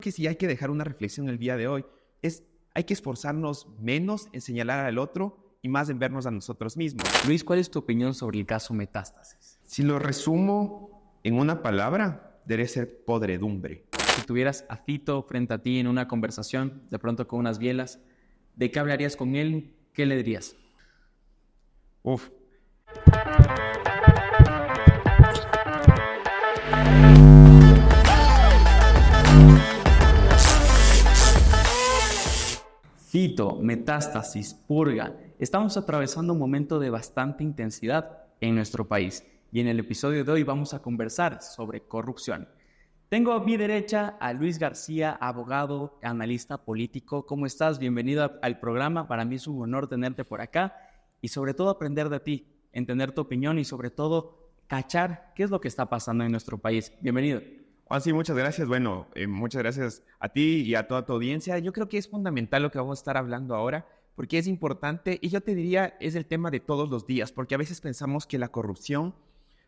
Que si hay que dejar una reflexión el día de hoy, hay que esforzarnos menos en señalar al otro y más en vernos a nosotros mismos. Luis, ¿cuál es tu opinión sobre el caso Metástasis? Si lo resumo en una palabra, debe ser podredumbre. Si tuvieras a Fito frente a ti en una conversación, de pronto con unas bielas, ¿de qué hablarías con él? ¿Qué le dirías? Uf. Fito, Metástasis, Purga. Estamos atravesando un momento de bastante intensidad en nuestro país y en el episodio de hoy vamos a conversar sobre corrupción. Tengo a mi derecha a Luis García, abogado, analista político. ¿Cómo estás? Bienvenido al programa. Para mí es un honor tenerte por acá y sobre todo aprender de ti, entender tu opinión y sobre todo cachar qué es lo que está pasando en nuestro país. Bienvenido. Juan, sí, muchas gracias. Bueno, muchas gracias a ti y a toda tu audiencia. Yo creo que es fundamental lo que vamos a estar hablando ahora porque es importante y yo te diría es el tema de todos los días porque a veces pensamos que la corrupción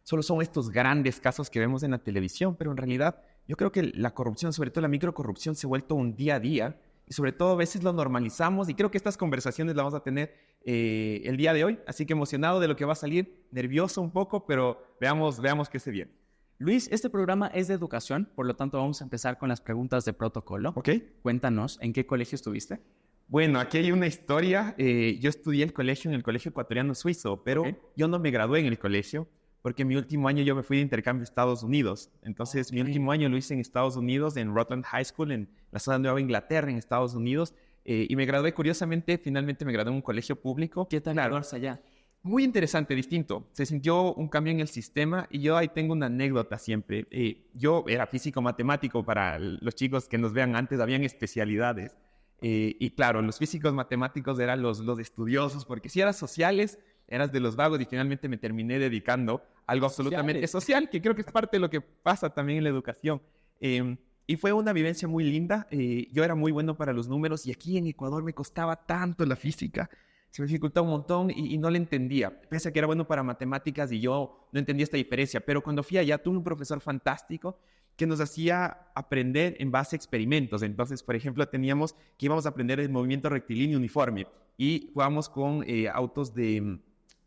solo son estos grandes casos que vemos en la televisión, pero en realidad yo creo que la corrupción, sobre todo la microcorrupción, se ha vuelto un día a día y sobre todo a veces lo normalizamos y creo que estas conversaciones las vamos a tener el día de hoy. Así que emocionado de lo que va a salir, nervioso un poco, pero veamos qué se viene. Luis, este programa es de educación, por lo tanto vamos a empezar con las preguntas de protocolo. Ok. Cuéntanos, ¿en qué colegio estuviste? Bueno, aquí hay una historia. Yo estudié en el Colegio Ecuatoriano Suizo, pero yo no me gradué en el colegio porque mi último año yo me fui de intercambio a Estados Unidos. Entonces, mi último año lo hice en Estados Unidos, en Rutland High School, en la zona de Nueva Inglaterra, en Estados Unidos. Y me gradué, curiosamente, finalmente me gradué en un colegio público. ¿Qué tal graduarse allá? Muy interesante, distinto. Se sintió un cambio en el sistema y yo ahí tengo una anécdota siempre. Yo era físico-matemático para los chicos que nos vean antes, habían especialidades. Y claro, los físicos matemáticos eran los estudiosos, porque si eras sociales, eras de los vagos y finalmente me terminé dedicando a algo absolutamente social, que creo que es parte de lo que pasa también en la educación. Y fue una vivencia muy linda. Yo era muy bueno para los números y aquí en Ecuador me costaba tanto la física. Se me dificultaba un montón y no le entendía. Pese a que era bueno para matemáticas y yo no entendía esta diferencia. Pero cuando fui allá tuve un profesor fantástico que nos hacía aprender en base a experimentos. Entonces, por ejemplo, teníamos que íbamos a aprender el movimiento rectilíneo uniforme y jugábamos con autos de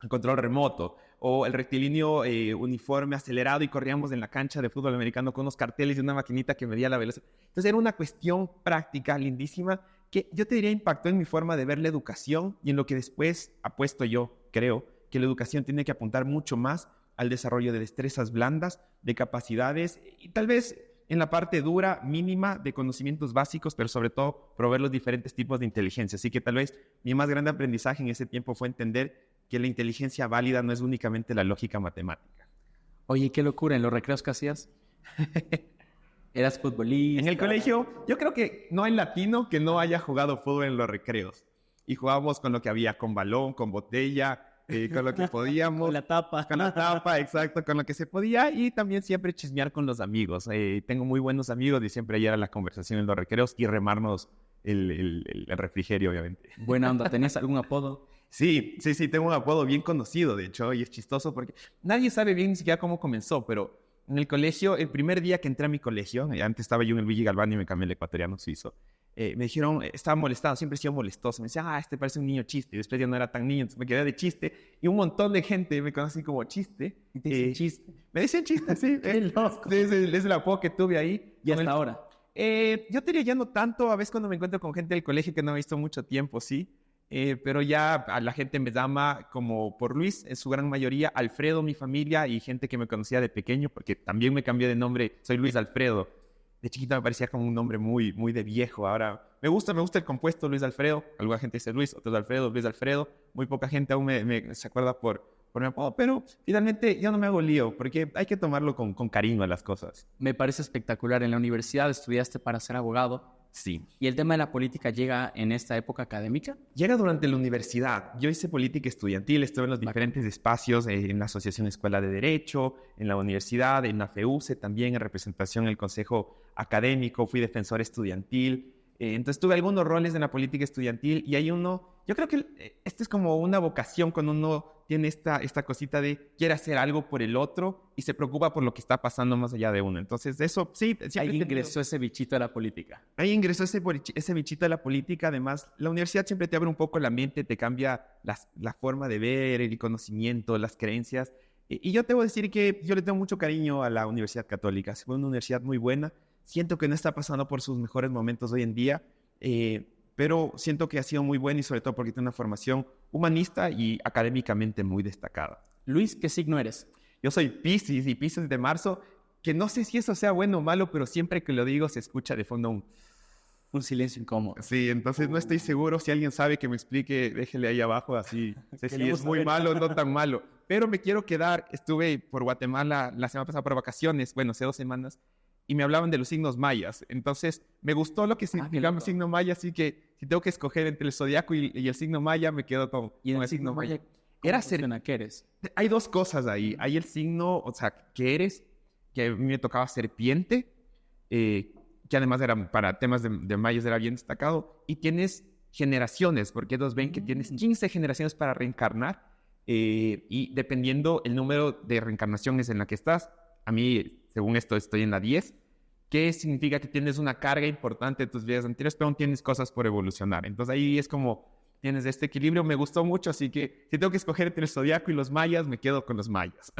control remoto o el rectilíneo uniforme acelerado y corríamos en la cancha de fútbol americano con unos carteles y una maquinita que medía la velocidad. Entonces, era una cuestión práctica, lindísima, que yo te diría impactó en mi forma de ver la educación y en lo que después apuesto yo, creo, que la educación tiene que apuntar mucho más al desarrollo de destrezas blandas, de capacidades y tal vez en la parte dura, mínima, de conocimientos básicos, pero sobre todo proveer los diferentes tipos de inteligencia. Así que tal vez mi más grande aprendizaje en ese tiempo fue entender que la inteligencia válida no es únicamente la lógica matemática. Oye, qué locura, ¿en los recreos qué hacías? ¿Eras futbolista? En el colegio, yo creo que no hay latino que no haya jugado fútbol en los recreos. Y jugábamos con lo que había, con balón, con botella, con lo que podíamos. Con la tapa. Con la tapa, exacto, con lo que se podía. Y también siempre chismear con los amigos. Tengo muy buenos amigos y siempre ahí era la conversación en los recreos y remarnos el refrigerio, obviamente. Buena onda, ¿tenías algún apodo? Sí, tengo un apodo bien conocido, de hecho, y es chistoso porque nadie sabe bien ni siquiera cómo comenzó, pero en el colegio, el primer día que entré a mi colegio, antes estaba yo en el Luigi Galvani y me cambié al Ecuatoriano Suizo, me dijeron, estaba molestado, siempre he sido molestoso, me decían, este parece un niño chiste, y después ya no era tan niño, entonces me quedé de chiste, y un montón de gente me conoce como chiste. ¿Y te dicen chiste? Me decían chiste, sí, desde el apodo que tuve ahí. ¿Y hasta ahora? Yo te diría ya no tanto, a veces cuando me encuentro con gente del colegio que no he visto mucho tiempo, sí. Pero ya a la gente me llama como por Luis, en su gran mayoría, Alfredo, mi familia y gente que me conocía de pequeño, porque también me cambié de nombre, soy Luis Alfredo. De chiquito me parecía como un nombre muy de viejo. Ahora me gusta el compuesto Luis Alfredo. Alguna gente dice Luis, otros Alfredo, Luis Alfredo. Muy poca gente aún se acuerda por mi apodo, pero finalmente yo no me hago lío, porque hay que tomarlo con cariño a las cosas. Me parece espectacular. En la universidad estudiaste para ser abogado. Sí. ¿Y el tema de la política llega en esta época académica? Llega durante la universidad. Yo hice política estudiantil, estuve en los diferentes espacios, en la Asociación Escuela de Derecho, en la universidad, en la FEUCE, también en representación en el Consejo Académico, fui defensor estudiantil. Entonces tuve algunos roles en la política estudiantil y hay uno, yo creo que esto es como una vocación cuando uno tiene esta cosita de quiere hacer algo por el otro y se preocupa por lo que está pasando más allá de uno. Entonces eso sí. Ahí ingresó ese bichito a la política. Ahí ingresó ese bichito a la política. Además, la universidad siempre te abre un poco la mente, te cambia la forma de ver, el conocimiento, las creencias. Y yo te voy a decir que yo le tengo mucho cariño a la Universidad Católica. Fue una universidad muy buena. Siento que no está pasando por sus mejores momentos hoy en día, pero siento que ha sido muy buena y sobre todo porque tiene una formación humanista y académicamente muy destacada. Luis, ¿qué signo eres? Yo soy Piscis y Piscis de marzo, que no sé si eso sea bueno o malo, pero siempre que lo digo se escucha de fondo un silencio incómodo. Sí, entonces no estoy seguro. Si alguien sabe que me explique, déjele ahí abajo, así sé si es muy malo o no tan malo. Pero me quiero quedar, estuve por Guatemala la semana pasada por vacaciones, bueno, hace 2 semanas, y me hablaban de los signos mayas. Entonces, me gustó lo que significaba el signo maya, así que si tengo que escoger entre el zodiaco y el signo maya, me quedo con el signo maya. Era ¿Qué eres? Hay 2 cosas ahí. Hay el signo, o sea, que eres, que a mí me tocaba serpiente, que además era para temas de mayas era bien destacado, y tienes generaciones, porque ellos ven que tienes 15 generaciones para reencarnar, y dependiendo el número de reencarnaciones en la que estás, a mí, según esto, estoy en la 10, que significa que tienes una carga importante de tus vidas anteriores, pero aún tienes cosas por evolucionar. Entonces ahí es como tienes este equilibrio. Me gustó mucho, así que si tengo que escoger entre el zodiaco y los mayas, me quedo con los mayas.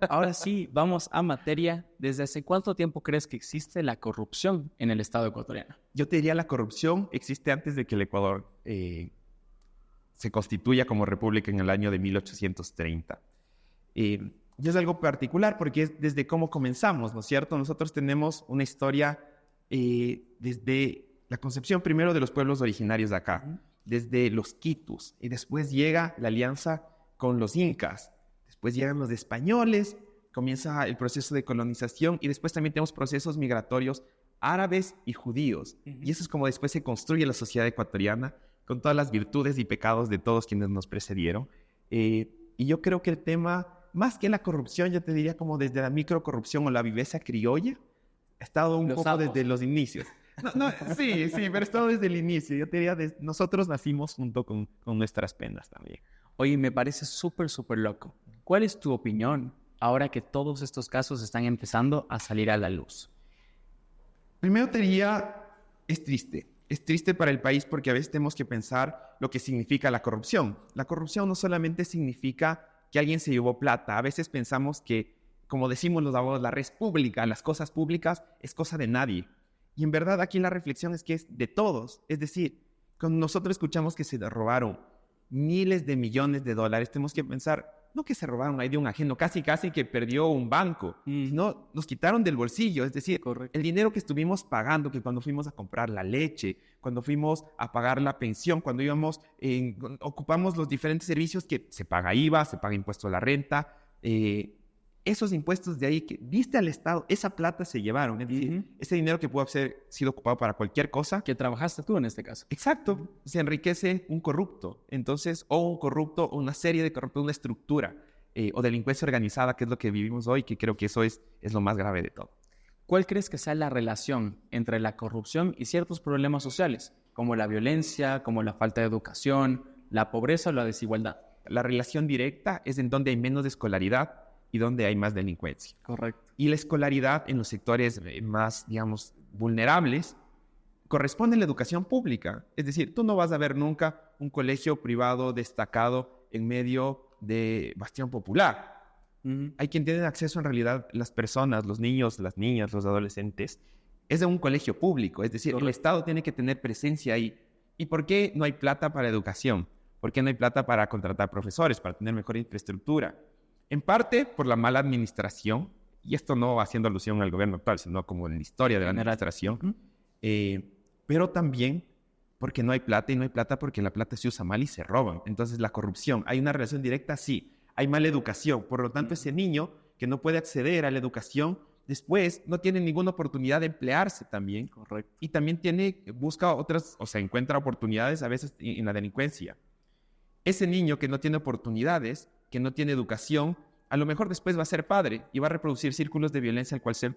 Ahora sí, vamos a materia. ¿Desde hace cuánto tiempo crees que existe la corrupción en el Estado ecuatoriano? Yo te diría la corrupción existe antes de que el Ecuador se constituya como república en el año de 1830. Y es algo particular porque es desde cómo comenzamos, ¿no es cierto? Nosotros tenemos una historia desde la concepción primero de los pueblos originarios de acá, desde los quitus, y después llega la alianza con los incas, después llegan los españoles, comienza el proceso de colonización y después también tenemos procesos migratorios árabes y judíos. Y eso es como después se construye la sociedad ecuatoriana con todas las virtudes y pecados de todos quienes nos precedieron. Y yo creo que el tema, más que la corrupción, yo te diría como desde la microcorrupción o la viveza criolla, ha estado un poco desde los inicios. Sí, pero ha estado desde el inicio. Yo te diría, nosotros nacimos junto con nuestras penas también. Oye, me parece súper loco. ¿Cuál es tu opinión ahora que todos estos casos están empezando a salir a la luz? Primero te diría, es triste. Es triste para el país porque a veces tenemos que pensar lo que significa la corrupción. La corrupción no solamente significa que alguien se llevó plata. A veces pensamos que, como decimos los abogados, la res pública, las cosas públicas, es cosa de nadie. Y en verdad aquí la reflexión es que es de todos. Es decir, cuando nosotros escuchamos que se robaron miles de millones de dólares, tenemos que pensar, no que se robaron ahí de un ajeno, casi que perdió un banco, sino nos quitaron del bolsillo. Es decir, el dinero que estuvimos pagando, que cuando fuimos a comprar la leche, cuando fuimos a pagar la pensión, cuando ocupamos los diferentes servicios que se paga IVA, se paga impuesto a la renta, esos impuestos de ahí que diste al Estado, esa plata se llevaron. Es decir, ese dinero que pudo haber sido ocupado para cualquier cosa. Que trabajaste tú en este caso. Exacto. Se enriquece un corrupto. Entonces, o un corrupto, o una serie de corruptos, una estructura, o delincuencia organizada, que es lo que vivimos hoy, que creo que eso es lo más grave de todo. ¿Cuál crees que sea la relación entre la corrupción y ciertos problemas sociales, como la violencia, como la falta de educación, la pobreza o la desigualdad? La relación directa es en donde hay menos escolaridad y donde hay más delincuencia. Correcto. Y la escolaridad en los sectores más, digamos, vulnerables corresponde a la educación pública. Es decir, tú no vas a ver nunca un colegio privado destacado en medio de bastión popular. Hay quien tiene acceso en realidad, las personas, los niños, las niñas, los adolescentes, es de un colegio público. Es decir, el Estado tiene que tener presencia ahí. ¿Y por qué no hay plata para educación? ¿Por qué no hay plata para contratar profesores, para tener mejor infraestructura? En parte por la mala administración, y esto no haciendo alusión al gobierno actual, sino como en la historia de la administración, pero también porque no hay plata, y no hay plata porque la plata se usa mal y se roban. Entonces la corrupción, ¿hay una relación directa? Sí. Hay mala educación, por lo tanto ese niño que no puede acceder a la educación, después no tiene ninguna oportunidad de emplearse también. Correcto. Y también busca otras, o sea, encuentra oportunidades a veces en la delincuencia. Ese niño que no tiene oportunidades, que no tiene educación, a lo mejor después va a ser padre y va a reproducir círculos de violencia al cual se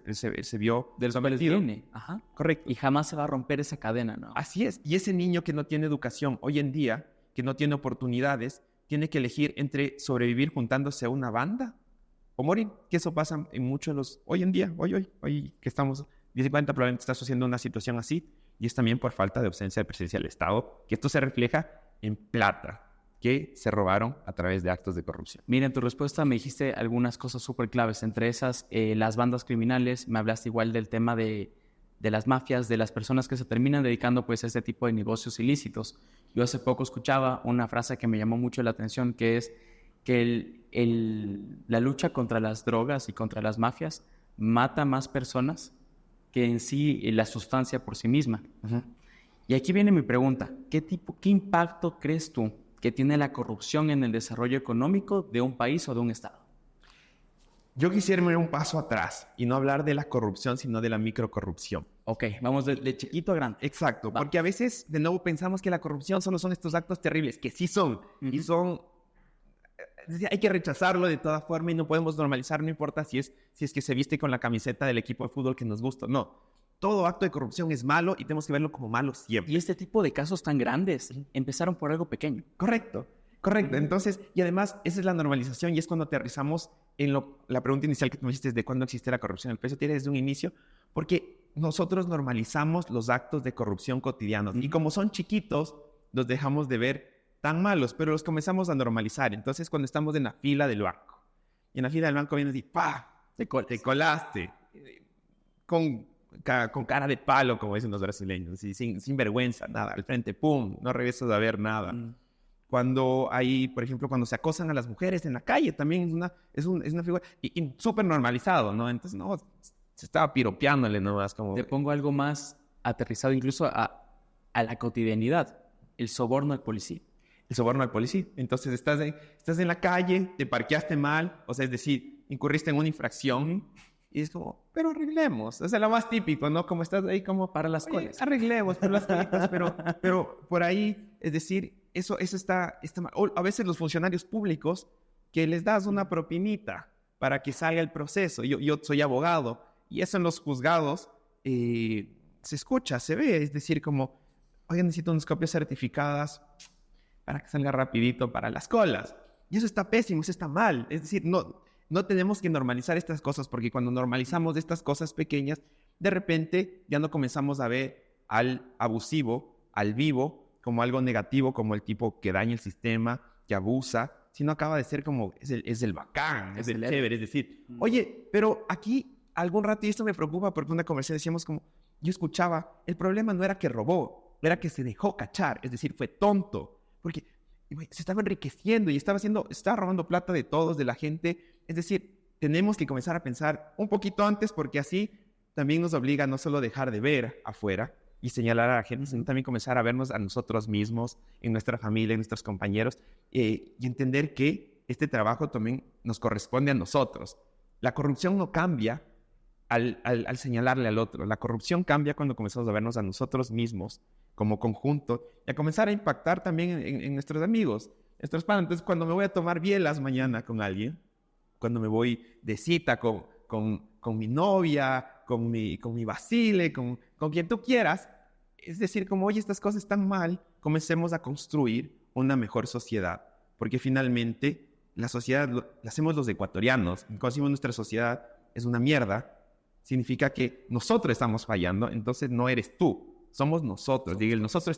vio de los cuales sometido. viene. Ajá. Correcto. Y jamás se va a romper esa cadena, ¿no? Así es. Y ese niño que no tiene educación hoy en día, que no tiene oportunidades, tiene que elegir entre sobrevivir juntándose a una banda o morir. Que eso pasa en muchos de los... Hoy en día, hoy que estamos... 10-50 probablemente está sucediendo una situación así. Y es también por falta de ausencia de presencia del Estado. Que esto se refleja en plata que se robaron a través de actos de corrupción. Mira, en tu respuesta me dijiste algunas cosas súper claves, entre esas las bandas criminales, me hablaste igual del tema de las mafias, de las personas que se terminan dedicando pues a este tipo de negocios ilícitos. Yo hace poco escuchaba una frase que me llamó mucho la atención, que es que la lucha contra las drogas y contra las mafias mata más personas que en sí la sustancia por sí misma. Uh-huh. Y aquí viene mi pregunta, ¿qué impacto crees tú que tiene la corrupción en el desarrollo económico de un país o de un estado? Yo quisiera ir un paso atrás y no hablar de la corrupción, sino de la microcorrupción. Ok, vamos de chiquito a grande. Exacto, porque a veces, de nuevo, pensamos que la corrupción solo son estos actos terribles, que sí son, y son... Hay que rechazarlo de toda forma y no podemos normalizar, no importa si es que se viste con la camiseta del equipo de fútbol que nos gusta, no. Todo acto de corrupción es malo y tenemos que verlo como malo siempre. Y este tipo de casos tan grandes empezaron por algo pequeño. Correcto. Entonces, y además, esa es la normalización y es cuando aterrizamos en la pregunta inicial que tú me hiciste de cuándo existe la corrupción. El precio tiene desde un inicio, porque nosotros normalizamos los actos de corrupción cotidianos. Y como son chiquitos, los dejamos de ver tan malos, pero los comenzamos a normalizar. Entonces, cuando estamos en la fila del banco, y en la fila del banco vienes y ¡pah! Te colaste. Con cara de palo, como dicen los brasileños, y sin vergüenza, nada, al frente, ¡pum!, no regresas a ver nada. Cuando hay, por ejemplo, cuando se acosan a las mujeres en la calle, también es una figura, y súper normalizado, ¿no? Entonces, no, se estaba piropeándole nomás, como... Te pongo algo más aterrizado incluso a la cotidianidad, el soborno al policía. El soborno al policía. Entonces, estás en la calle, te parqueaste mal, o sea, es decir, incurriste en una infracción, y es como, pero arreglemos. O sea, lo más típico, ¿no? Como estás ahí como... Para las colas. Arreglemos para las colitas, pero por ahí, es decir, eso está mal. O a veces los funcionarios públicos que les das una propinita para que salga el proceso. Yo soy abogado y eso en los juzgados se escucha, se ve. Es decir, como, oigan, necesito unas copias certificadas para que salga rapidito para las colas. Y eso está pésimo, eso está mal. Es decir, no tenemos que normalizar estas cosas porque cuando normalizamos estas cosas pequeñas, de repente ya no comenzamos a ver al abusivo, al vivo, como algo negativo, como el tipo que daña el sistema, que abusa, sino acaba de ser como, es el bacán, es el chévere. Es decir, oye, pero aquí algún rato, y esto me preocupa porque en una conversación decíamos como, yo escuchaba, el problema no era que robó, era que se dejó cachar, es decir, fue tonto, porque se estaba enriqueciendo y estaba robando plata de todos, de la gente. Es decir, tenemos que comenzar a pensar un poquito antes porque así también nos obliga a no solo dejar de ver afuera y señalar a la gente, sino también comenzar a vernos a nosotros mismos, en nuestra familia, en nuestros compañeros, y entender que este trabajo también nos corresponde a nosotros. La corrupción no cambia al señalarle al otro. La corrupción cambia cuando comenzamos a vernos a nosotros mismos como conjunto y a comenzar a impactar también en nuestros amigos, nuestros padres. Entonces, cuando me voy a tomar bielas mañana con alguien, cuando me voy de cita con mi novia, con mi Basile, con quien tú quieras, es decir, como, oye, estas cosas están mal, comencemos a construir una mejor sociedad, porque finalmente la sociedad la hacemos los ecuatorianos. Cuando decimos nuestra sociedad es una mierda, significa que nosotros estamos fallando, entonces no eres tú, somos nosotros. Digo, nosotros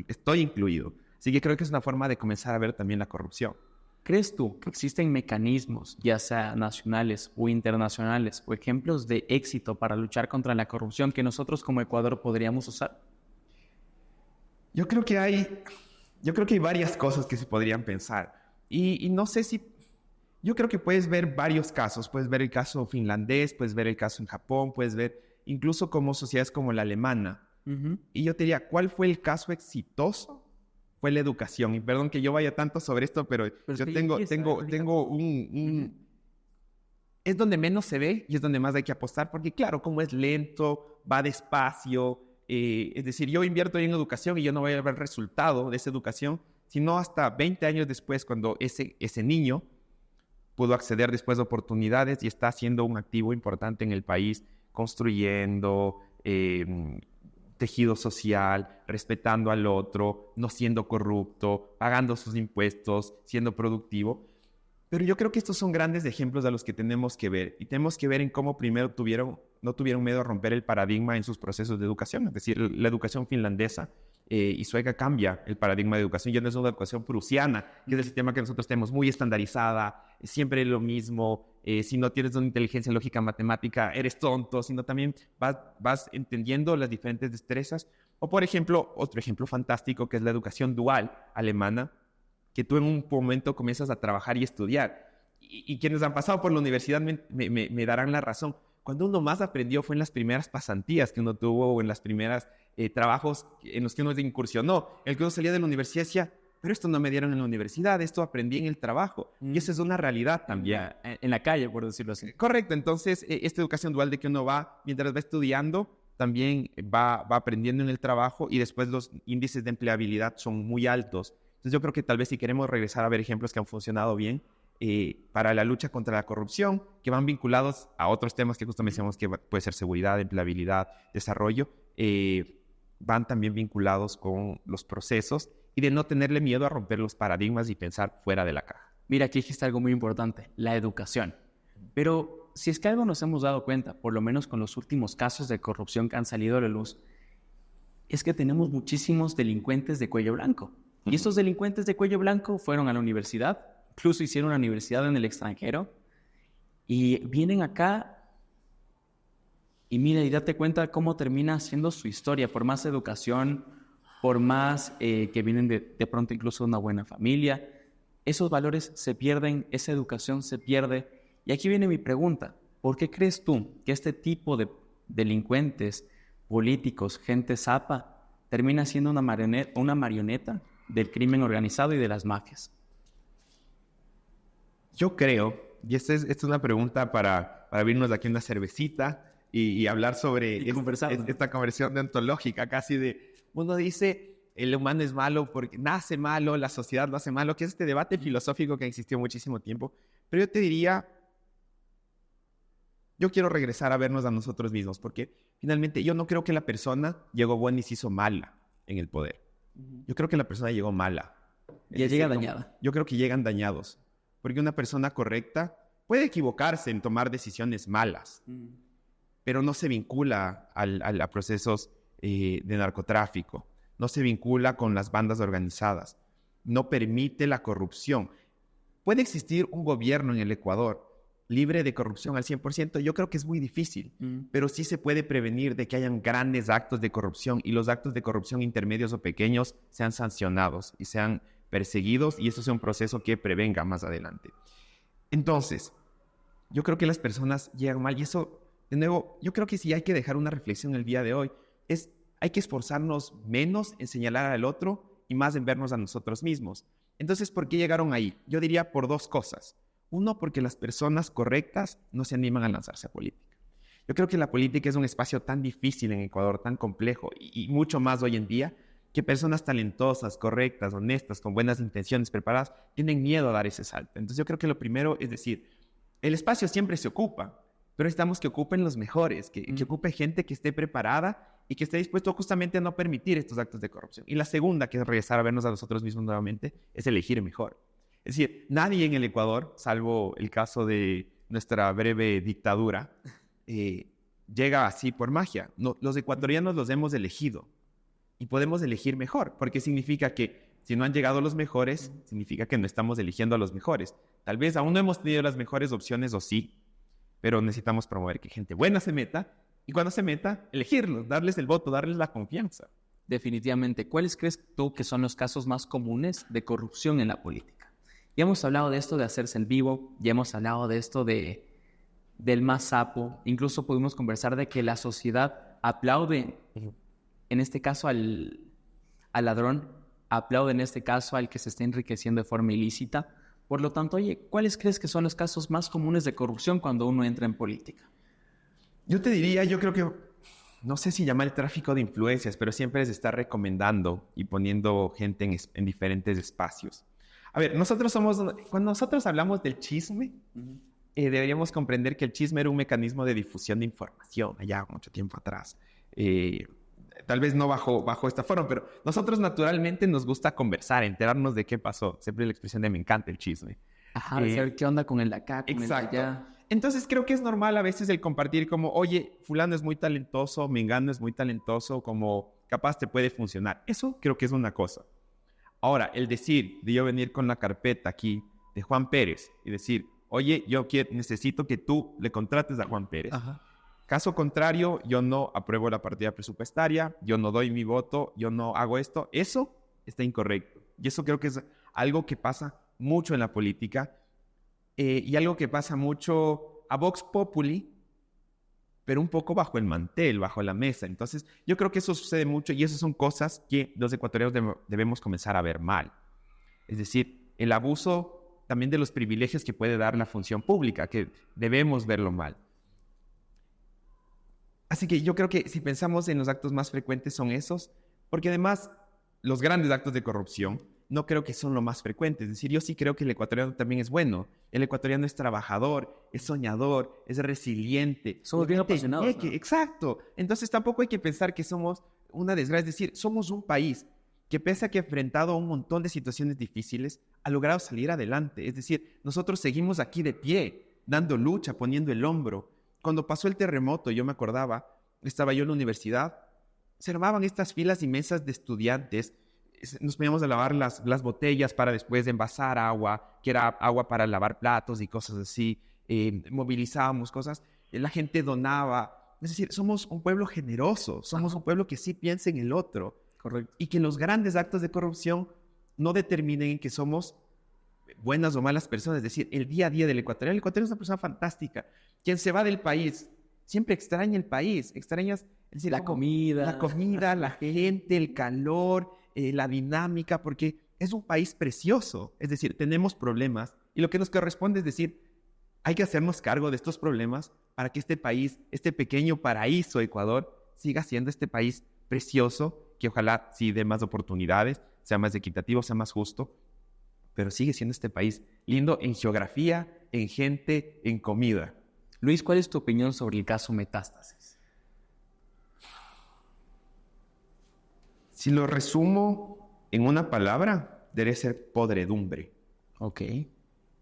estoy incluido. Así que creo que es una forma de comenzar a ver también la corrupción. ¿Crees tú que existen mecanismos, ya sea nacionales o internacionales, o ejemplos de éxito para luchar contra la corrupción que nosotros como Ecuador podríamos usar? Yo creo que hay varias cosas que se podrían pensar. Y no sé si... Yo creo que puedes ver varios casos. Puedes ver el caso finlandés, puedes ver el caso en Japón, puedes ver incluso como sociedades como la alemana. Uh-huh. Y yo te diría, ¿cuál fue el caso exitoso? Fue la educación. Y perdón que yo vaya tanto sobre esto, pero yo tengo un... Es donde menos se ve y es donde más hay que apostar, porque claro, como es lento, va despacio. Es decir, yo invierto en educación y yo no voy a ver el resultado de esa educación, sino hasta 20 años después, cuando ese niño pudo acceder después a oportunidades y está siendo un activo importante en el país, construyendo tejido social, respetando al otro, no siendo corrupto, pagando sus impuestos, siendo productivo. Pero yo creo que estos son grandes ejemplos a los que tenemos que ver. Y tenemos que ver en cómo primero no tuvieron miedo a romper el paradigma en sus procesos de educación. Es decir, la educación finlandesa y sueca cambia el paradigma de educación. Ya no es una educación prusiana, que es el sistema que nosotros tenemos muy estandarizada, siempre lo mismo. Si no tienes una inteligencia lógica matemática, eres tonto, sino también vas entendiendo las diferentes destrezas. O, por ejemplo, otro ejemplo fantástico que es la educación dual alemana, que tú en un momento comienzas a trabajar y estudiar. Y quienes han pasado por la universidad me darán la razón. Cuando uno más aprendió fue en las primeras pasantías que uno tuvo o en las primeras trabajos en los que uno se incursionó. El que uno salía de la universidad decía, pero esto no me dieron en la universidad, esto aprendí en el trabajo. Y esa es una realidad también. En la calle, por decirlo así. Correcto. Entonces, esta educación dual de que uno va, mientras va estudiando, también va aprendiendo en el trabajo y después los índices de empleabilidad son muy altos. Entonces yo creo que tal vez si queremos regresar a ver ejemplos que han funcionado bien para la lucha contra la corrupción, que van vinculados a otros temas que justo mencionamos que puede ser seguridad, empleabilidad, desarrollo, van también vinculados con los procesos y de no tenerle miedo a romper los paradigmas y pensar fuera de la caja. Mira, aquí dijiste algo muy importante, la educación. Pero si es que algo nos hemos dado cuenta, por lo menos con los últimos casos de corrupción que han salido a la luz, es que tenemos muchísimos delincuentes de cuello blanco. Y estos delincuentes de cuello blanco fueron a la universidad, incluso hicieron una universidad en el extranjero, y vienen acá y mira, y date cuenta cómo termina siendo su historia, por más educación, por más que vienen de pronto incluso de una buena familia, esos valores se pierden, esa educación se pierde. Y aquí viene mi pregunta, ¿por qué crees tú que este tipo de delincuentes, políticos, gente zapa, termina siendo una marioneta del crimen organizado y de las mafias? Yo creo, y esta es una pregunta para abrirnos aquí una cervecita y hablar sobre esta conversión deontológica casi de, uno dice, el humano es malo porque nace malo, la sociedad lo hace malo, que es este debate filosófico que existió muchísimo tiempo. Pero yo te diría, yo quiero regresar a vernos a nosotros mismos, porque finalmente yo no creo que la persona llegó buena y se hizo mala en el poder. Yo creo que la persona llegó mala. Ya llega dañada. Yo creo que llegan dañados. Porque una persona correcta puede equivocarse en tomar decisiones malas, pero no se vincula a procesos de narcotráfico, no se vincula con las bandas organizadas, no permite la corrupción. ¿Puede existir un gobierno en el Ecuador libre de corrupción al 100%? Yo creo que es muy difícil, pero sí se puede prevenir de que hayan grandes actos de corrupción y los actos de corrupción intermedios o pequeños sean sancionados y sean perseguidos y eso sea un proceso que prevenga más adelante. Entonces, yo creo que las personas llegan mal y eso, de nuevo, yo creo que sí hay que dejar una reflexión el día de hoy. Hay que esforzarnos menos en señalar al otro y más en vernos a nosotros mismos. Entonces, ¿por qué llegaron ahí? Yo diría por dos cosas. Uno, porque las personas correctas no se animan a lanzarse a política. Yo creo que la política es un espacio tan difícil en Ecuador, tan complejo y mucho más hoy en día, que personas talentosas, correctas, honestas, con buenas intenciones, preparadas, tienen miedo a dar ese salto. Entonces yo creo que lo primero es decir, el espacio siempre se ocupa, pero necesitamos que ocupen los mejores, que ocupe gente que esté preparada y que esté dispuesto justamente a no permitir estos actos de corrupción. Y la segunda, que es regresar a vernos a nosotros mismos nuevamente, es elegir mejor. Es decir, nadie en el Ecuador, salvo el caso de nuestra breve dictadura, llega así por magia. No, los ecuatorianos los hemos elegido y podemos elegir mejor, porque significa que si no han llegado los mejores, significa que no estamos eligiendo a los mejores. Tal vez aún no hemos tenido las mejores opciones o sí, pero necesitamos promover que gente buena se meta y cuando se meta, elegirlos, darles el voto, darles la confianza. Definitivamente. ¿Cuáles crees tú que son los casos más comunes de corrupción en la política? Ya hemos hablado de esto de hacerse el vivo, ya hemos hablado de esto del más sapo, incluso pudimos conversar de que la sociedad aplaude, en este caso al ladrón, aplaude en este caso al que se está enriqueciendo de forma ilícita. Por lo tanto, oye, ¿cuáles crees que son los casos más comunes de corrupción cuando uno entra en política? Yo te diría, yo creo que, no sé si llamar el tráfico de influencias, pero siempre se está recomendando y poniendo gente en diferentes espacios. A ver, cuando nosotros hablamos del chisme, deberíamos comprender que el chisme era un mecanismo de difusión de información allá mucho tiempo atrás. Tal vez no bajo esta forma, pero nosotros naturalmente nos gusta conversar, enterarnos de qué pasó. Siempre la expresión de me encanta el chisme. Ajá, de saber qué onda con el de acá, con Exacto. el de allá. Entonces creo que es normal a veces el compartir como, oye, fulano es muy talentoso, mengano es muy talentoso, como capaz te puede funcionar. Eso creo que es una cosa. Ahora, el decir de yo venir con la carpeta aquí de Juan Pérez y decir, oye, necesito que tú le contrates a Juan Pérez. Ajá. Caso contrario, yo no apruebo la partida presupuestaria, yo no doy mi voto, yo no hago esto. Eso está incorrecto. Y eso creo que es algo que pasa mucho en la política y algo que pasa mucho a Vox Populi, pero un poco bajo el mantel, bajo la mesa. Entonces, yo creo que eso sucede mucho y esas son cosas que los ecuatorianos debemos comenzar a ver mal. Es decir, el abuso también de los privilegios que puede dar la función pública, que debemos verlo mal. Así que yo creo que si pensamos en los actos más frecuentes son esos, porque además los grandes actos de corrupción no creo que son lo más frecuentes. Es decir, yo sí creo que el ecuatoriano también es bueno. El ecuatoriano es trabajador, es soñador, es resiliente. Somos bien apasionados, ¿no? Exacto. Entonces tampoco hay que pensar que somos una desgracia. Es decir, somos un país que pese a que ha enfrentado un montón de situaciones difíciles, ha logrado salir adelante. Es decir, nosotros seguimos aquí de pie, dando lucha, poniendo el hombro. Cuando pasó el terremoto, yo me acordaba, estaba yo en la universidad, se armaban estas filas inmensas de estudiantes, nos poníamos a lavar las botellas para después envasar agua, que era agua para lavar platos y cosas así, movilizábamos cosas, la gente donaba, es decir, somos un pueblo generoso, somos un pueblo que sí piensa en el otro. Correcto. Y que los grandes actos de corrupción no determinen que somos buenas o malas personas, es decir, el día a día del ecuatoriano. El ecuatoriano es una persona fantástica. Quien se va del país siempre extraña el país, extrañas es decir, la comida, la gente, el calor, la dinámica, porque es un país precioso. Es decir, tenemos problemas y lo que nos corresponde es decir, hay que hacernos cargo de estos problemas para que este país, este pequeño paraíso Ecuador, siga siendo este país precioso, que ojalá sí dé más oportunidades, sea más equitativo, sea más justo, pero sigue siendo este país lindo en geografía, en gente, en comida. Luis, ¿cuál es tu opinión sobre el caso Metástasis? Si lo resumo en una palabra, debe ser podredumbre. Ok.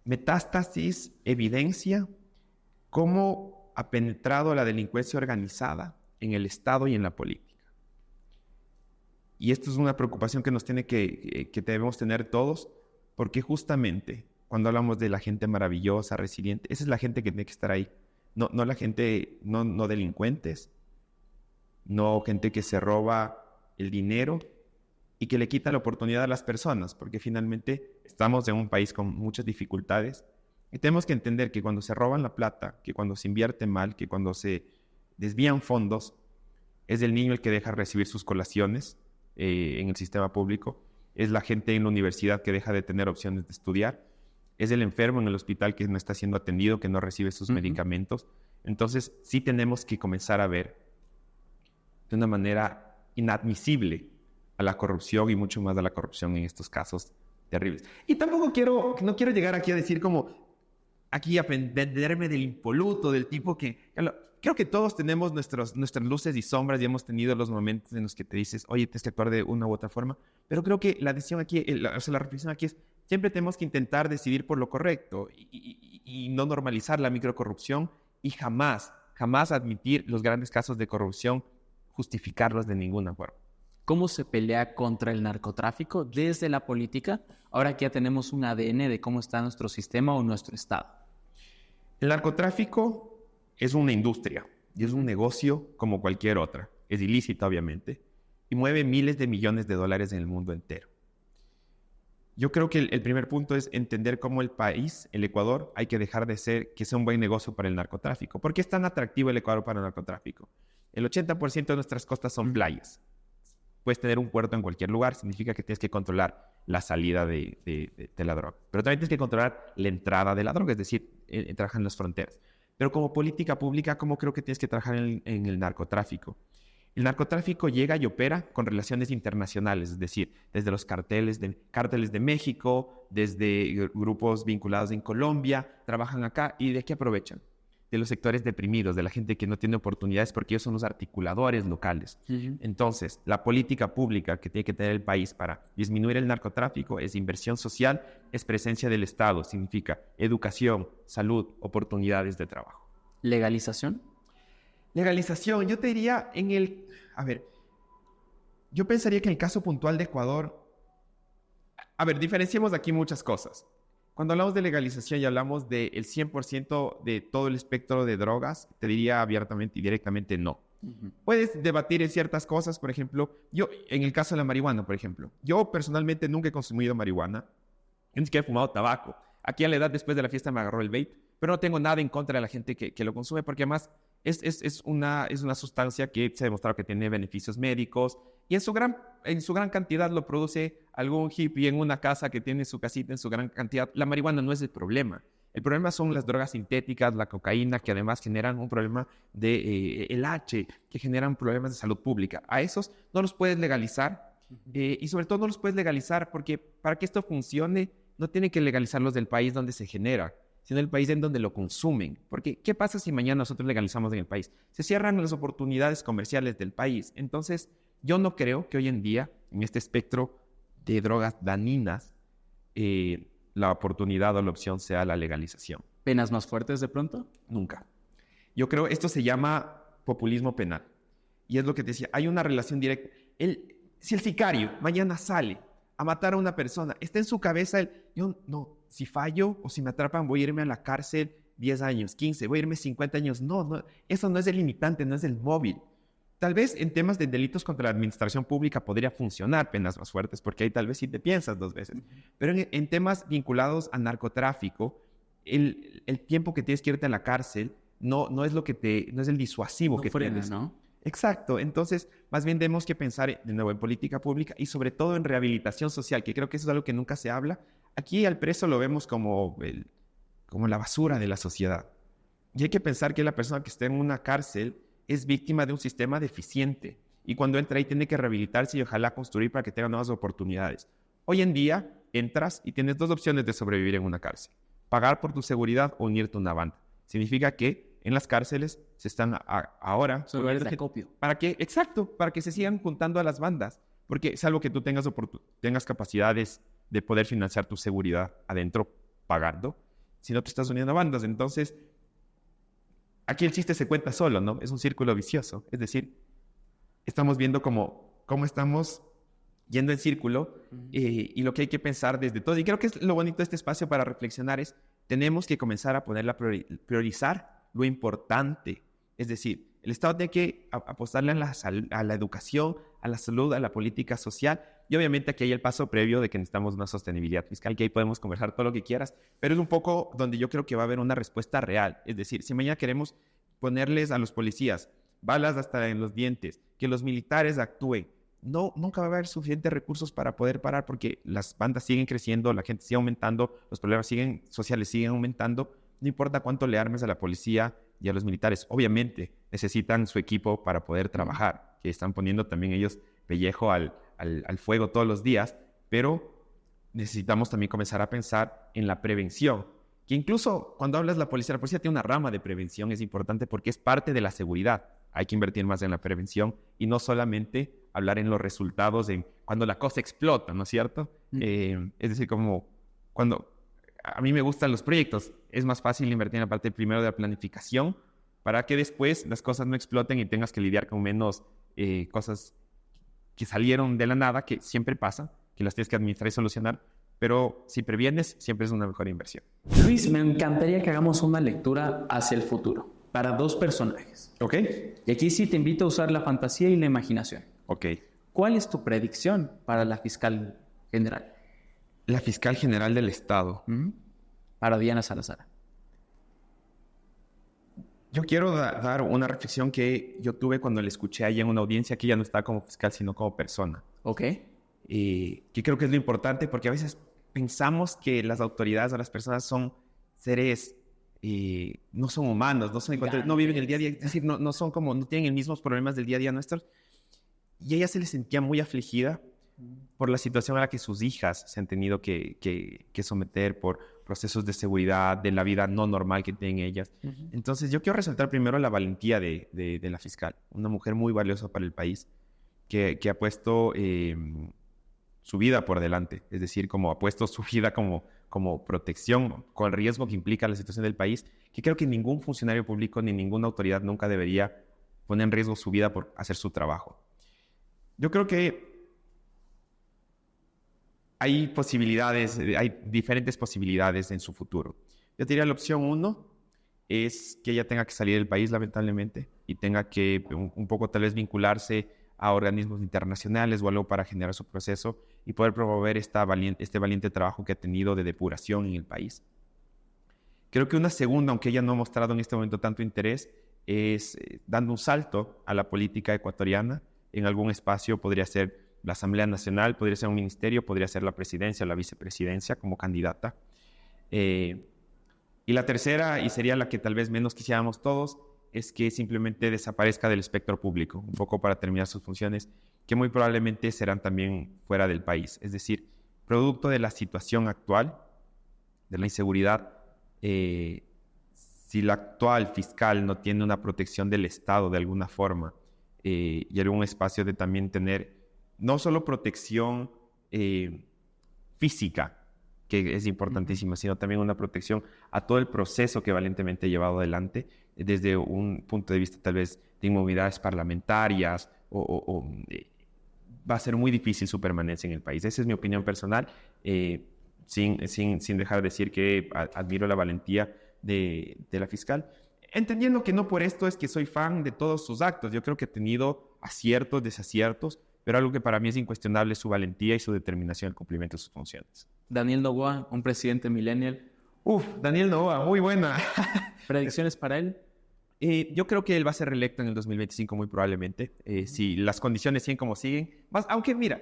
Metástasis evidencia cómo ha penetrado la delincuencia organizada en el Estado y en la política. Y esto es una preocupación que nos tiene que debemos tener todos, porque justamente cuando hablamos de la gente maravillosa, resiliente, esa es la gente que tiene que estar ahí. No la gente, no delincuentes, no gente que se roba el dinero y que le quita la oportunidad a las personas, porque finalmente estamos en un país con muchas dificultades y tenemos que entender que cuando se roban la plata, que cuando se invierte mal, que cuando se desvían fondos, es el niño el que deja de recibir sus colaciones en el sistema público, es la gente en la universidad que deja de tener opciones de estudiar, es el enfermo en el hospital que no está siendo atendido, que no recibe sus medicamentos. Entonces, sí tenemos que comenzar a ver de una manera inadmisible a la corrupción y mucho más a la corrupción en estos casos terribles. Y tampoco no quiero llegar aquí a decir como, aquí a venderme del impoluto, del tipo que... Creo que todos tenemos nuestras luces y sombras y hemos tenido los momentos en los que te dices, oye, tienes que actuar de una u otra forma. Pero creo que la decisión aquí, la reflexión aquí es, siempre tenemos que intentar decidir por lo correcto y no normalizar la microcorrupción y jamás admitir los grandes casos de corrupción, justificarlos de ninguna forma. ¿Cómo se pelea contra el narcotráfico desde la política, ahora que ya tenemos un ADN de cómo está nuestro sistema o nuestro Estado? El narcotráfico es una industria y es un negocio como cualquier otra. Es ilícita, obviamente, y mueve miles de millones de dólares en el mundo entero. Yo creo que el primer punto es entender cómo el país, el Ecuador, hay que dejar de ser que sea un buen negocio para el narcotráfico. ¿Por qué es tan atractivo el Ecuador para el narcotráfico? El 80% de nuestras costas son playas. Puedes tener un puerto en cualquier lugar, significa que tienes que controlar la salida de la droga. Pero también tienes que controlar la entrada de la droga, es decir, trabajar en las fronteras. Pero como política pública, ¿cómo creo que tienes que trabajar en el narcotráfico? El narcotráfico llega y opera con relaciones internacionales, es decir, desde los cárteles de México, desde grupos vinculados en Colombia, trabajan acá y ¿de qué aprovechan? De los sectores deprimidos, de la gente que no tiene oportunidades porque ellos son los articuladores locales. Entonces, la política pública que tiene que tener el país para disminuir el narcotráfico es inversión social, es presencia del Estado, significa educación, salud, oportunidades de trabajo. ¿Legalización? Legalización, yo te diría yo pensaría que en el caso puntual de Ecuador, diferenciemos aquí muchas cosas. Cuando hablamos de legalización y hablamos del 100% de todo el espectro de drogas, te diría abiertamente y directamente no. Puedes debatir en ciertas cosas, por ejemplo, en el caso de la marihuana, por ejemplo, yo personalmente nunca he consumido marihuana, ni siquiera he fumado tabaco. Aquí a la edad después de la fiesta me agarró el vape, pero no tengo nada en contra de la gente que lo consume, porque además es una sustancia que se ha demostrado que tiene beneficios médicos y en su gran cantidad lo produce algún hippie en una casa que tiene su casita en su gran cantidad. La marihuana no es el problema. El problema son las drogas sintéticas, la cocaína, que además generan un problema de el H, que generan problemas de salud pública. A esos no los puedes legalizar y sobre todo no los puedes legalizar porque para que esto funcione no tienen que legalizarlos del país donde se genera, sino el país en donde lo consumen. Porque, ¿qué pasa si mañana nosotros legalizamos en el país? Se cierran las oportunidades comerciales del país. Entonces, yo no creo que hoy en día, en este espectro de drogas dañinas, la oportunidad o la opción sea la legalización. ¿Penas más fuertes de pronto? Nunca. Yo creo esto se llama populismo penal. Y es lo que te decía, hay una relación directa. Si el sicario mañana sale a matar a una persona, está en su cabeza si fallo o si me atrapan voy a irme a la cárcel 10 años, 15, voy a irme 50 años. No, eso no es el limitante, no es el móvil. Tal vez en temas de delitos contra la administración pública podría funcionar penas más fuertes, porque ahí tal vez sí te piensas 2 veces. Pero en temas vinculados a narcotráfico, el tiempo que tienes que irte a la cárcel no es no es el disuasivo no que frena, tienes. ¿no? Exacto. Entonces, más bien tenemos que pensar de nuevo en política pública y sobre todo en rehabilitación social, que creo que eso es algo que nunca se habla. Aquí al preso lo vemos como la basura de la sociedad. Y hay que pensar que la persona que está en una cárcel es víctima de un sistema deficiente y cuando entra ahí tiene que rehabilitarse y ojalá construir para que tenga nuevas oportunidades. Hoy en día entras y tienes 2 opciones de sobrevivir en una cárcel: pagar por tu seguridad o unirte a una banda. Significa que en las cárceles se están ahora... Sobre el acopio. para que se sigan juntando a las bandas, porque salvo que tú tengas capacidades de poder financiar tu seguridad adentro pagando, si no te estás uniendo a bandas. Entonces, aquí el chiste se cuenta solo, ¿no? Es un círculo vicioso. Es decir, estamos viendo cómo estamos yendo en círculo y lo que hay que pensar desde todo. Y creo que es lo bonito de este espacio para reflexionar es, tenemos que comenzar a priorizar lo importante. Es decir, el Estado tiene que apostarle a la educación, a la salud, a la política social. Y obviamente aquí hay el paso previo de que necesitamos una sostenibilidad fiscal, que ahí podemos conversar todo lo que quieras, pero es un poco donde yo creo que va a haber una respuesta real. Es decir, si mañana queremos ponerles a los policías balas hasta en los dientes, que los militares actúen, nunca va a haber suficientes recursos para poder parar porque las bandas siguen creciendo, la gente sigue aumentando, los problemas sociales siguen aumentando. No importa cuánto le armes a la policía y a los militares, obviamente necesitan su equipo para poder trabajar, que están poniendo también ellos pellejo al fuego todos los días, pero necesitamos también comenzar a pensar en la prevención, que incluso cuando hablas de la policía tiene una rama de prevención, es importante porque es parte de la seguridad. Hay que invertir más en la prevención y no solamente hablar en los resultados cuando la cosa explota, ¿no es cierto? Es decir, como cuando a mí me gustan los proyectos, es más fácil invertir en la parte primero de la planificación para que después las cosas no exploten y tengas que lidiar con menos cosas que salieron de la nada, que siempre pasa, que las tienes que administrar y solucionar, pero si previenes, siempre es una mejor inversión. Luis, me encantaría que hagamos una lectura hacia el futuro, para 2 personajes. Ok. Y aquí sí te invito a usar la fantasía y la imaginación. Ok. ¿Cuál es tu predicción para la fiscal general? La fiscal general del Estado. Para Diana Salazar. Yo quiero dar una reflexión que yo tuve cuando le escuché allá en una audiencia, que ella no está como fiscal, sino como persona. Ok. Que creo que es lo importante, porque a veces pensamos que las autoridades o las personas son seres, no son humanos, no viven el día a día, es decir, no tienen los mismos problemas del día a día nuestros. y ella se le sentía muy afligida por la situación a la que sus hijas se han tenido que someter por procesos de seguridad, de la vida no normal que tienen ellas. Entonces, yo quiero resaltar primero la valentía de la fiscal, una mujer muy valiosa para el país, que ha puesto su vida por delante, es decir, como ha puesto su vida como protección con el riesgo que implica la situación del país, que creo que ningún funcionario público ni ninguna autoridad nunca debería poner en riesgo su vida por hacer su trabajo. Yo creo que hay posibilidades, hay diferentes posibilidades en su futuro. Yo diría la opción 1 es que ella tenga que salir del país, lamentablemente, y tenga que un poco tal vez vincularse a organismos internacionales o algo para generar su proceso y poder promover este valiente trabajo que ha tenido de depuración en el país. Creo que una segunda, aunque ella no ha mostrado en este momento tanto interés, es dando un salto a la política ecuatoriana. En algún espacio podría ser la Asamblea Nacional, podría ser un ministerio, podría ser la presidencia o la vicepresidencia como candidata. Y la tercera, y sería la que tal vez menos quisiéramos todos, es que simplemente desaparezca del espectro público, un poco para terminar sus funciones, que muy probablemente serán también fuera del país. Es decir, producto de la situación actual, de la inseguridad, si la actual fiscal no tiene una protección del Estado de alguna forma y algún espacio de también tener no solo protección física, que es importantísima, sino también una protección a todo el proceso que valientemente ha llevado adelante desde un punto de vista tal vez de inmovilidades parlamentarias va a ser muy difícil su permanencia en el país. Esa es mi opinión personal, sin dejar de decir que admiro la valentía de la fiscal, entendiendo que no por esto es que soy fan de todos sus actos. Yo creo que ha tenido aciertos, desaciertos, pero algo que para mí es incuestionable es su valentía y su determinación en el cumplimiento de sus funciones. Daniel Noboa, un presidente millennial. Daniel Noboa, muy buena. ¿Predicciones para él? Yo creo que él va a ser reelecto en el 2025 muy probablemente, si las condiciones siguen como siguen. Aunque mira,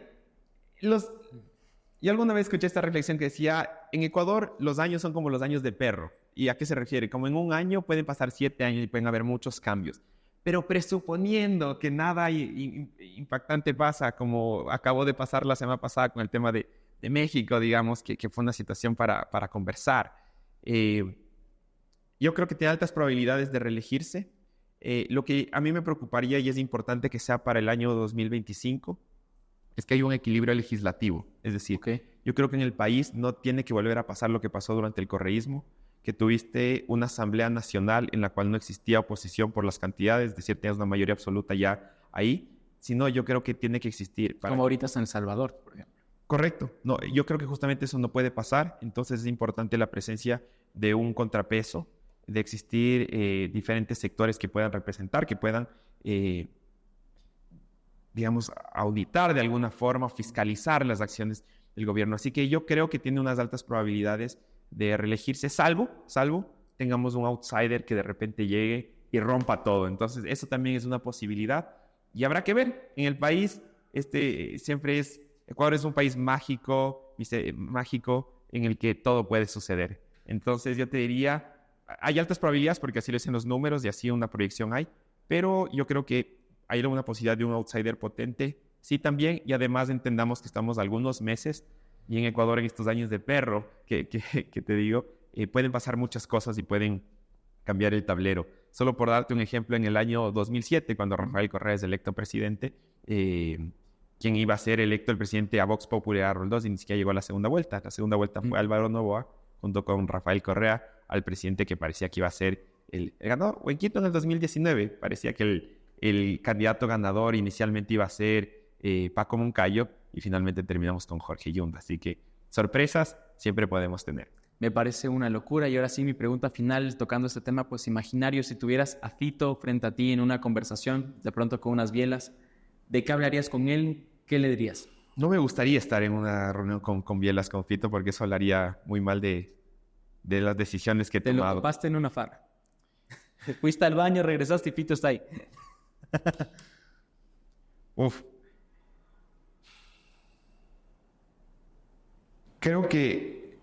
yo alguna vez escuché esta reflexión que decía, en Ecuador los años son como los años de perro. ¿Y a qué se refiere? Como en un año pueden pasar 7 años y pueden haber muchos cambios. Pero presuponiendo que nada impactante pasa, como acabó de pasar la semana pasada con el tema de México, digamos, que fue una situación para conversar. Yo creo que tiene altas probabilidades de reelegirse. Lo que a mí me preocuparía, y es importante que sea para el año 2025, es que hay un equilibrio legislativo. Es decir, yo creo que en el país no tiene que volver a pasar lo que pasó durante el correísmo, que tuviste una asamblea nacional en la cual no existía oposición por las cantidades, es decir, tenías una mayoría absoluta ya ahí, sino yo creo que tiene que existir. Como ahorita está en El Salvador, por ejemplo. Correcto. No, yo creo que justamente eso no puede pasar, entonces es importante la presencia de un contrapeso, de existir diferentes sectores que puedan representar, que puedan, digamos, auditar de alguna forma, fiscalizar las acciones del gobierno. Así que yo creo que tiene unas altas probabilidades de reelegirse, salvo tengamos un outsider que de repente llegue y rompa todo. Entonces, eso también es una posibilidad. Y habrá que ver. En el país, Ecuador es un país mágico en el que todo puede suceder. Entonces, yo te diría, hay altas probabilidades porque así lo dicen los números y así una proyección hay, pero yo creo que hay alguna posibilidad de un outsider potente. Sí, también, y además entendamos que estamos algunos meses y en Ecuador en estos años de perro, que te digo, pueden pasar muchas cosas y pueden cambiar el tablero. Solo por darte un ejemplo, en el año 2007, cuando Rafael Correa es electo presidente, quien iba a ser electo el presidente a Vox Populi era Roldós y ni siquiera llegó a la segunda vuelta. La segunda vuelta fue Álvaro Noboa, junto con Rafael Correa, al presidente que parecía que iba a ser el ganador. O en Quito en el 2019, parecía que el candidato ganador inicialmente iba a ser Paco Moncayo, y finalmente terminamos con Jorge Yunda. Así que sorpresas siempre podemos tener. Me parece una locura. Y ahora sí, mi pregunta final, tocando este tema pues imaginario, si tuvieras a Fito frente a ti en una conversación, de pronto con unas bielas, ¿de qué hablarías con él? ¿Qué le dirías? No me gustaría estar en una reunión con bielas con Fito, porque eso hablaría muy mal de las decisiones que he tomado. Te lo topaste en una farra. Fuiste al baño, regresaste y Fito está ahí. Creo que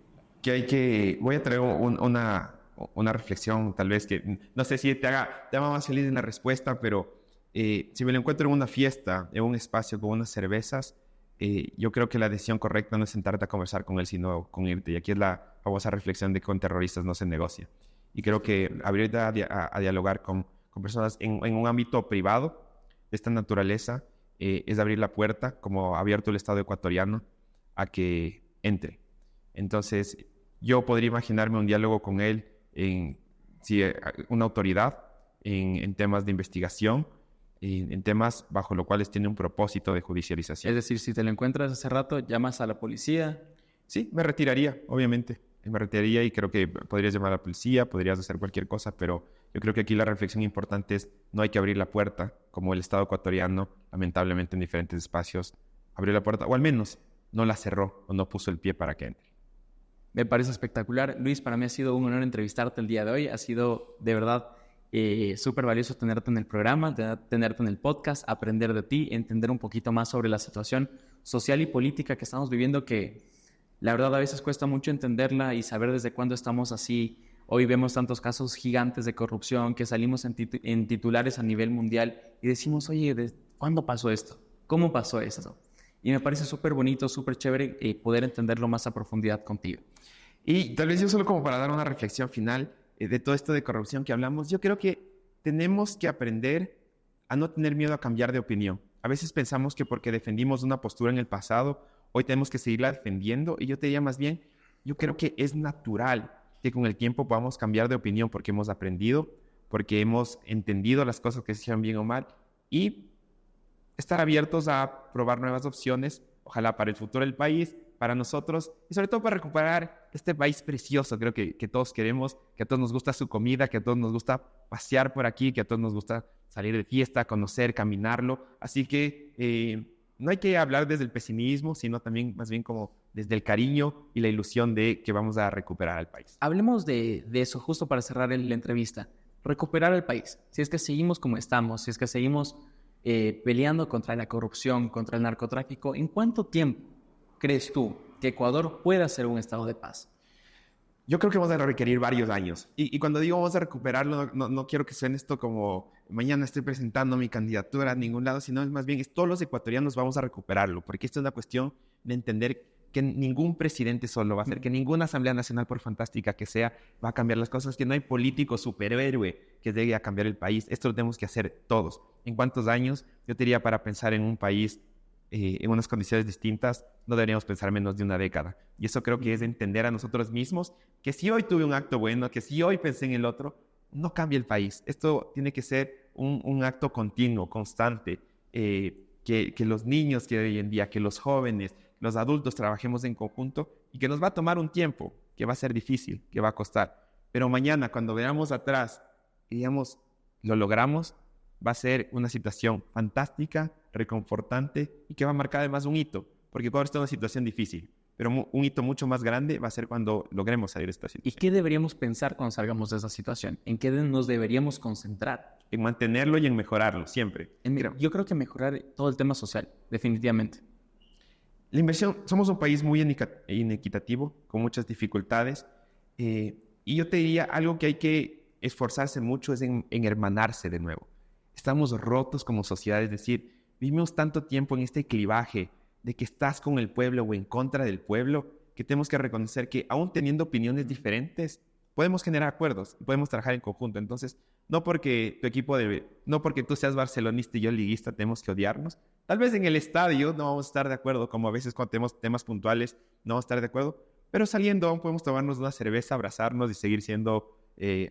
hay que... Voy a traer una reflexión, tal vez, que no sé si te haga más feliz en la respuesta, pero Si me lo encuentro en una fiesta, en un espacio con unas cervezas, yo creo que la decisión correcta no es sentarte a conversar con él, sino con irte. Y aquí es la famosa reflexión de que con terroristas no se negocia. Y creo que abrir a dialogar con personas en un ámbito privado de esta naturaleza es abrir la puerta, como ha abierto el Estado ecuatoriano, a que entre. Entonces, yo podría imaginarme un diálogo con él una autoridad en temas de investigación, en temas bajo los cuales tiene un propósito de judicialización. Es decir, si te lo encuentras hace rato, llamas a la policía. Sí, me retiraría, obviamente. Me retiraría y creo que podrías llamar a la policía, podrías hacer cualquier cosa, pero yo creo que aquí la reflexión importante es no hay que abrir la puerta, como el Estado ecuatoriano, lamentablemente en diferentes espacios, abrió la puerta, o al menos no la cerró o no puso el pie para que entre. Me parece espectacular. Luis, para mí ha sido un honor entrevistarte el día de hoy. Ha sido de verdad súper valioso tenerte en el programa, tenerte en el podcast, aprender de ti, entender un poquito más sobre la situación social y política que estamos viviendo, que la verdad a veces cuesta mucho entenderla y saber desde cuándo estamos así. Hoy vemos tantos casos gigantes de corrupción que salimos en titulares a nivel mundial y decimos, oye, ¿de cuándo pasó esto? ¿Cómo pasó esto? Y me parece súper bonito, súper chévere poder entenderlo más a profundidad contigo. Y tal vez yo solo como para dar una reflexión final de todo esto de corrupción que hablamos, yo creo que tenemos que aprender a no tener miedo a cambiar de opinión. A veces pensamos que porque defendimos una postura en el pasado, hoy tenemos que seguirla defendiendo, y yo te diría más bien, yo creo que es natural que con el tiempo podamos cambiar de opinión porque hemos aprendido, porque hemos entendido las cosas que se hicieron bien o mal, y estar abiertos a probar nuevas opciones, ojalá para el futuro del país, para nosotros, y sobre todo para recuperar este país precioso. Creo que todos queremos, que a todos nos gusta su comida, que a todos nos gusta pasear por aquí, que a todos nos gusta salir de fiesta, conocer, caminarlo. Así que no hay que hablar desde el pesimismo, sino también más bien como desde el cariño y la ilusión de que vamos a recuperar al país. Hablemos de eso justo para cerrar la entrevista. Recuperar el país. Si es que seguimos como estamos, si es que seguimos peleando contra la corrupción, contra el narcotráfico, ¿en cuánto tiempo crees tú que Ecuador pueda ser un estado de paz? Yo creo que vamos a requerir varios años. Y cuando digo vamos a recuperarlo, no quiero que suene esto como mañana estoy presentando mi candidatura a ningún lado, sino es más bien todos los ecuatorianos vamos a recuperarlo, porque esto es una cuestión de entender que ningún presidente solo va a hacer, que ninguna Asamblea Nacional, por fantástica que sea, va a cambiar las cosas, que no hay político superhéroe que llegue a cambiar el país. Esto lo tenemos que hacer todos. ¿En cuántos años? Yo te diría, para pensar en un país en unas condiciones distintas, no deberíamos pensar menos de una década. Y eso creo que es entender a nosotros mismos que si hoy tuve un acto bueno, que si hoy pensé en el otro, no cambia el país. Esto tiene que ser un acto continuo, constante, que los niños que hoy en día, que los jóvenes, los adultos trabajemos en conjunto, y que nos va a tomar un tiempo, que va a ser difícil, que va a costar. Pero mañana, cuando veamos atrás y digamos, lo logramos, va a ser una situación fantástica, reconfortante, y que va a marcar además un hito, porque Ecuador está en una situación difícil, pero un hito mucho más grande va a ser cuando logremos salir de esta situación. ¿Y qué deberíamos pensar cuando salgamos de esa situación? ¿En qué nos deberíamos concentrar? En mantenerlo y en mejorarlo, siempre. Yo creo que mejorar todo el tema social, definitivamente. La inversión, somos un país muy inequitativo, con muchas dificultades, y yo te diría, algo que hay que esforzarse mucho es en hermanarse de nuevo. Estamos rotos como sociedad, es decir, vivimos tanto tiempo en este clivaje de que estás con el pueblo o en contra del pueblo, que tenemos que reconocer que aún teniendo opiniones diferentes, podemos generar acuerdos y podemos trabajar en conjunto. Entonces, no porque tú seas barcelonista y yo liguista, tenemos que odiarnos. Tal vez en el estadio no vamos a estar de acuerdo, como a veces cuando tenemos temas puntuales no vamos a estar de acuerdo, pero saliendo aún podemos tomarnos una cerveza, abrazarnos y seguir siendo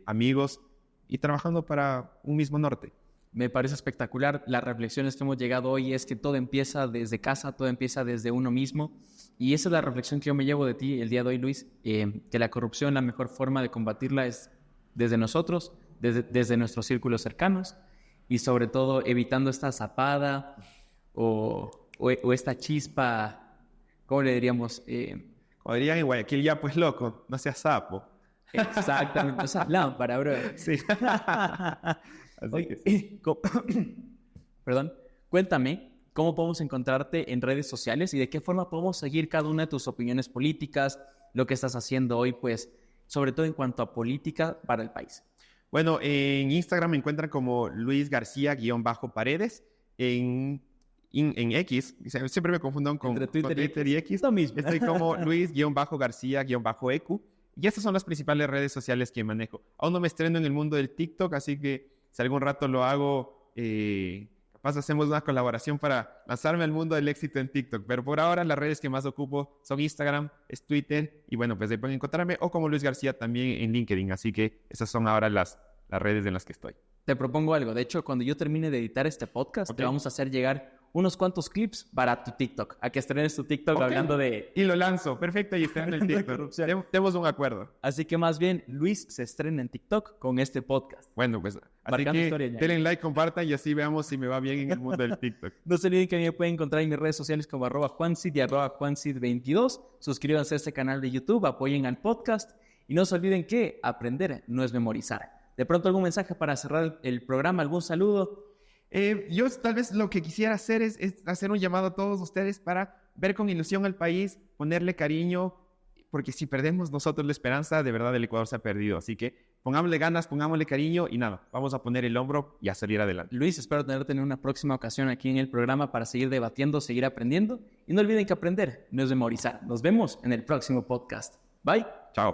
amigos y trabajando para un mismo norte. Me parece espectacular. Las reflexiones que hemos llegado hoy es que todo empieza desde casa, todo empieza desde uno mismo. Y esa es la reflexión que yo me llevo de ti el día de hoy, Luis, que la corrupción, la mejor forma de combatirla es desde nosotros, desde nuestros círculos cercanos, y sobre todo evitando esta zapada o esta chispa, ¿cómo le diríamos? Como dirían en Guayaquil, ya pues loco, no seas sapo. Exactamente, o sea, lámpara, bro. Sí. Oye, perdón, cuéntame, ¿cómo podemos encontrarte en redes sociales y de qué forma podemos seguir cada una de tus opiniones políticas, lo que estás haciendo hoy, pues, sobre todo en cuanto a política para el país? Bueno, en Instagram me encuentran como Luis García-Paredes. En X, siempre me confundo con Twitter y X. Lo mismo. Estoy como Luis-García-EQ. Y estas son las principales redes sociales que manejo. Aún no me estreno en el mundo del TikTok, así que si algún rato lo hago, capaz hacemos una colaboración para lanzarme al mundo del éxito en TikTok. Pero por ahora las redes que más ocupo son Instagram, es Twitter, y bueno, pues ahí pueden encontrarme, o como Luis García también en LinkedIn. Así que esas son ahora las redes en las que estoy. Te propongo algo. De hecho, cuando yo termine de editar este podcast, te vamos a hacer llegar unos cuantos clips para tu TikTok. A que estrenes tu TikTok hablando de... Y lo lanzo. Perfecto, y estreno el TikTok. Tenemos un acuerdo. Así que más bien, Luis se estrena en TikTok con este podcast. Bueno, pues así que denle like, compartan y así veamos si me va bien en el mundo del TikTok. No se olviden que me pueden encontrar en mis redes sociales como @Juancid y @Juancid22. Suscríbanse a este canal de YouTube, apoyen al podcast y no se olviden que aprender no es memorizar. De pronto, algún mensaje para cerrar el programa, algún saludo. Yo tal vez lo que quisiera hacer es hacer un llamado a todos ustedes para ver con ilusión al país, ponerle cariño, porque si perdemos nosotros la esperanza, de verdad el Ecuador se ha perdido. Así que pongámosle ganas, pongámosle cariño y nada, vamos a poner el hombro y a salir adelante. Luis, espero tenerte en una próxima ocasión aquí en el programa para seguir debatiendo, seguir aprendiendo. Y no olviden que aprender no es memorizar. Nos vemos en el próximo podcast. Bye. Chao.